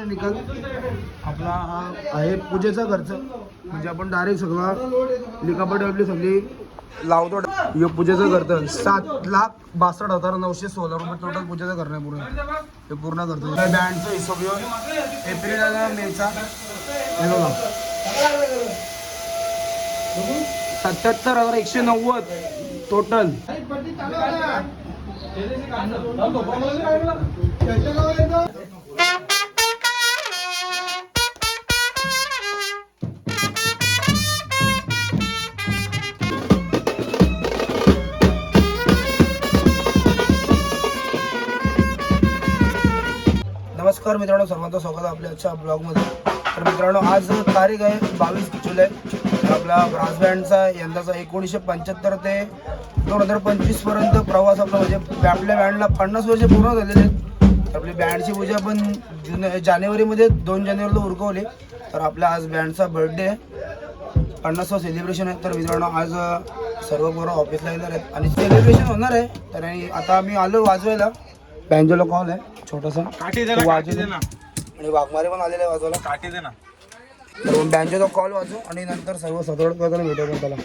नाही निकाल आपला आहे पूजेचा खर्च, म्हणजे आपण डायरेक्ट सगळं लिखापट आपली सगळी लावतो. हे पूजेचं करतं 7,62,916 रुपये टोटल पूजेचं करणं आहे पूर्ण. हे पूर्ण करतो बँडचा हिशोब एप्रिल मेचा 77,190 टोटल. नमस्कार मित्रांनो, सर्वांचं स्वागत आपल्या आजच्या ब्लॉगमध्ये. तर मित्रांनो, आज तारीख आहे 22 जुलै. आपला ब्रास बँडचा यंदाचा 1975 ते 2025 पर्यंत प्रवास आपला, म्हणजे आपल्या बँडला 50 वर्ष पूर्ण झालेले आहेत. आपली बँडची पूजा पण जानेवारीमध्ये 2 जानेवारीला उरकवली. तर आपला आज बँडचा बर्थडे आहे, 50वा सेलिब्रेशन आहे. तर मित्रांनो, आज सर्व पोरं ऑफिसला येणार आहेत आणि सेलिब्रेशन होणार आहे. तर आता आम्ही आलो वाजवायला. बँजोला कॉल आहे छोटासा, आणि वाघमारे पण आलेले आहे वाजवायला. काठी दे ना. तर बँजोचा कॉल वाजू आणि नंतर सर्व सदोड करताना भेटू त्याला.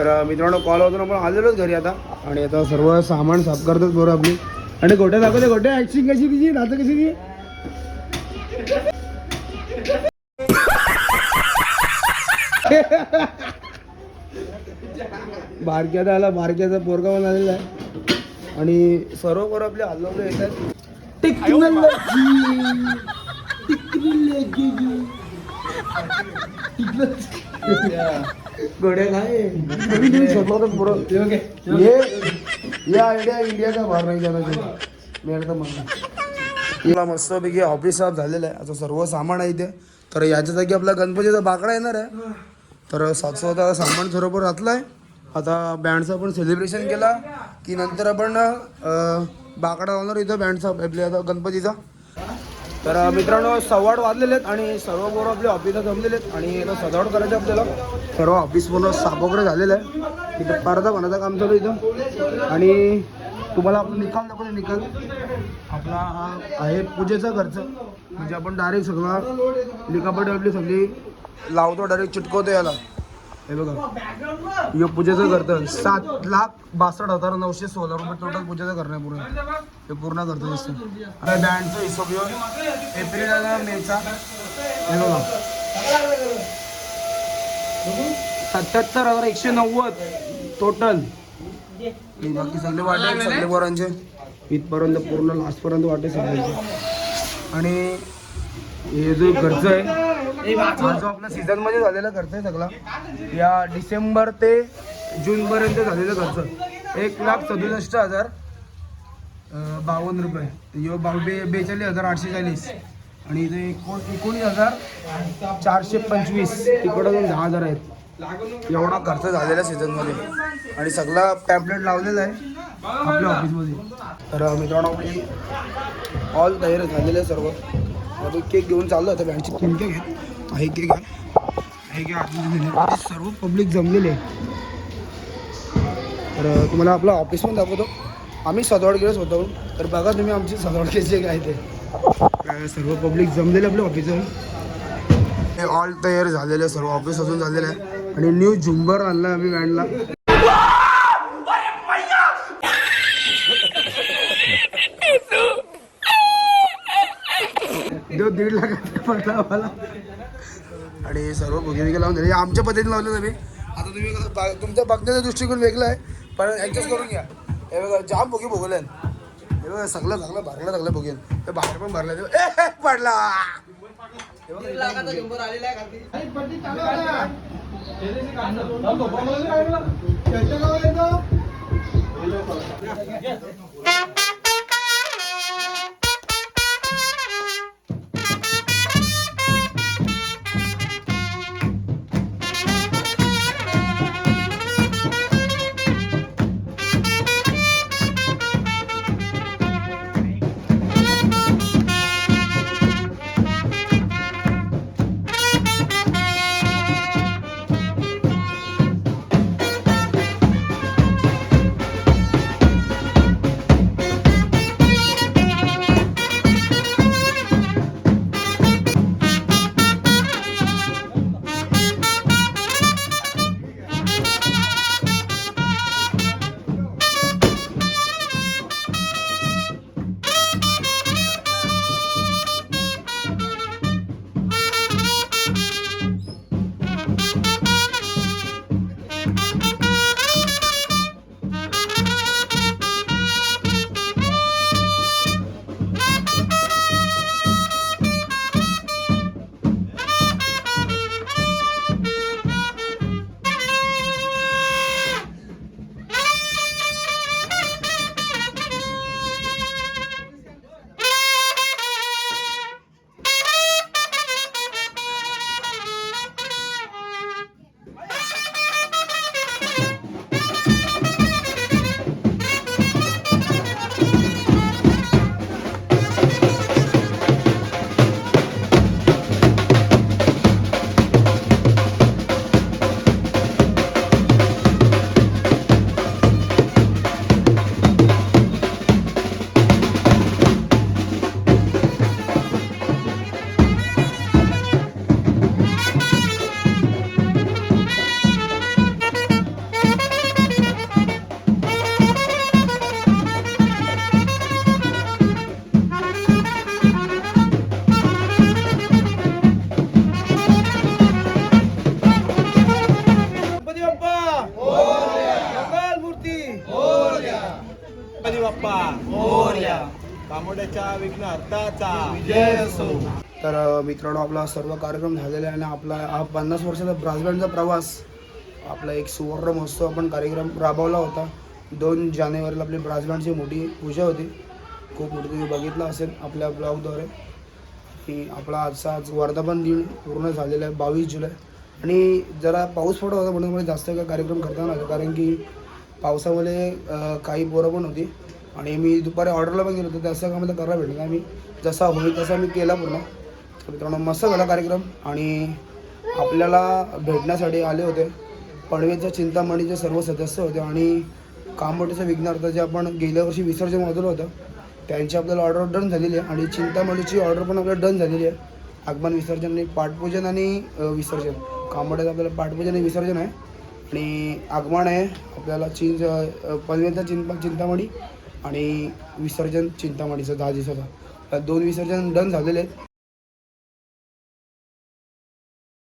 तर मित्रांनो कॉल होतो आपण आलेलोच घरी आता आणि आता सर्व सामान साफ करतात बरोबर आपली. आणि गोट्या दाखवते गोट्या ऍक्टिंग कशी तिची नातं कशी ती बारक्याचा आला बारक्याचा पोरगा पण आलेला आहे आणि सर्व बरोबर आपले हल्लवले येतात. घोड्या काय या आयडिया इंडियाचा भार नाही जाणार मला मस्तपैकी ऑफिस साफ झालेलं आहे. आता सर्व सामान आहे इथे. तर याच्या जागी आपला गणपतीचा बाकडा येणार आहे. तर सातसोचा सामान सर्व घातलं आहे. आता बँडचा पण सेलिब्रेशन केला की नंतर आपण बाकडा लावणार इथं बँडचा आपल्या आता गणपतीचा. तर मित्रांनो 8:15 वाजलेले आहेत आणि सर्व पोरं आपले ऑफिसला जमलेले आहेत आणि आता सजावट करायची आपल्याला. सर्व ऑफिस पूर्ण साफ वगैरे झालेलं आहे. इथं पडदा बनायचं काम चालू इथं आणि तुम्हाला आपण निकाल दाखवतो. निकाल आपला हा आहे पूजेचा खर्च. म्हणजे आपण डायरेक्ट सगळं लिखापट आपली सगळी लावतो डायरेक्ट चिटकवतो याला. हे बघा यो पूजेचं करतं 7,62,916 रुपये टोटल पूजेचं करणं आहे पूर्ण. हे पूर्ण करतो दिसतं. आणि बँडचा हिशोब यो एप्रिल मेचा. हे बघा 77,190 टोटल. बाकी सगळे वाटे सगळे पोरांचे इथपर्यंत पूर्ण लास्टपर्यंत वाटे सगळ्यांचे. आणि हे जो खर्च आहे हा जो आपला सीझनमध्ये झालेला खर्च आहे सगळा या डिसेंबर ते जूनपर्यंत झालेला खर्च 1,67,052 रुपये. यो 42,840 आणि इथे 19,425 तिकडं 10,000 आहेत. एवढा खर्च झालेला सीझनमध्ये आणि सगळा पॅम्पलेट लावलेला आहे आपल्या ऑफिसमध्ये. तर मित्रांनो आपली ऑल तयार झालेलं आहे सर्व. आता केक घेऊन चाललो होता बँडची 3 केक आहेत. हे केक आहे हे केक आतमध्ये सर्व पब्लिक जमलेले आहे. तर तुम्हाला आपला ऑफिस पण दाखवतो. आम्ही सजावट केलं स्वतःहून. तर बघा तुम्ही आमची सजावट कशी काय ते सर्व पब्लिक जमलेले आपल्या ऑफिसवर. हे ऑल तयार झालेलं आहे सर्व ऑफिस अजून झालेलं आहे आणि न्यू झुंबर आणला आम्ही बँडला. जो 1.5 लाखाचा पडला आम्हाला आणि सर्व भुगे लावून दिले. आमच्या पद्धतीने लावलं तुम्ही. आता तुम्ही तुमच्या बघण्याचा दृष्टिकोन वेगळा आहे पण ॲडजस्ट करून घ्या. हे बघा जाम भुगे भोगले. हे बघा सगळं चांगलं भरलं सगळं भुगे. ते बाहेर पण भरलं ते पडला. बाप्पा मोरया. कामोड्याच्या विघ्नहर्ताचा विजय असो. तर मित्रांनो आपला सर्व कार्यक्रम झालेला आहे आणि आपला हा 50 वर्षाचा ब्रास बँडचा प्रवास आपला एक सुवर्ण महोत्सव आपण कार्यक्रम राबवला होता. 2 जानेवारीला आपली ब्रास बँडची मोठी पूजा होती. खूप मोठी तुम्ही बघितलं असेल आपल्या ब्लॉगद्वारे. की आपला आज वर्धापन दिन पूर्ण झालेला आहे 22 जुलै. आणि जरा पाऊस पडत होता म्हणून मला जास्त काही कार्यक्रम करता नव्हता कारण की पावसामुळे काही पोरं पण होती आणि मी दुपारी ऑर्डरला पण गेलो होतो. त्याचं काम तर करायला भेटलं नाही. मी जसा होईल तसा मी केला पूर्ण. तर मित्रांनो मस्त झाला कार्यक्रम आणि आपल्याला भेटण्यासाठी आले होते पनवेलच्या चिंतामणीचे सर्व सदस्य होते आणि कामोठीचं विघ्नहर्ता जे आपण गेल्या वर्षी विसर्जन वाजवलं होतं त्यांची आपल्याला ऑर्डर डन झालेली आहे आणि चिंतामणीची ऑर्डर पण आपल्याला डन झालेली आहे. आगमन विसर्जन आणि पाठपूजन आणि विसर्जन. कामोठ्याचं आपल्याला पाठपूजन आणि विसर्जन आहे आणि आगमन आहे आपल्याला पनवेलचा चिंतामणी आणि विसर्जन चिंतामणीचं 10 दिवसाचं. 2 विसर्जन डन झालेले आहेत.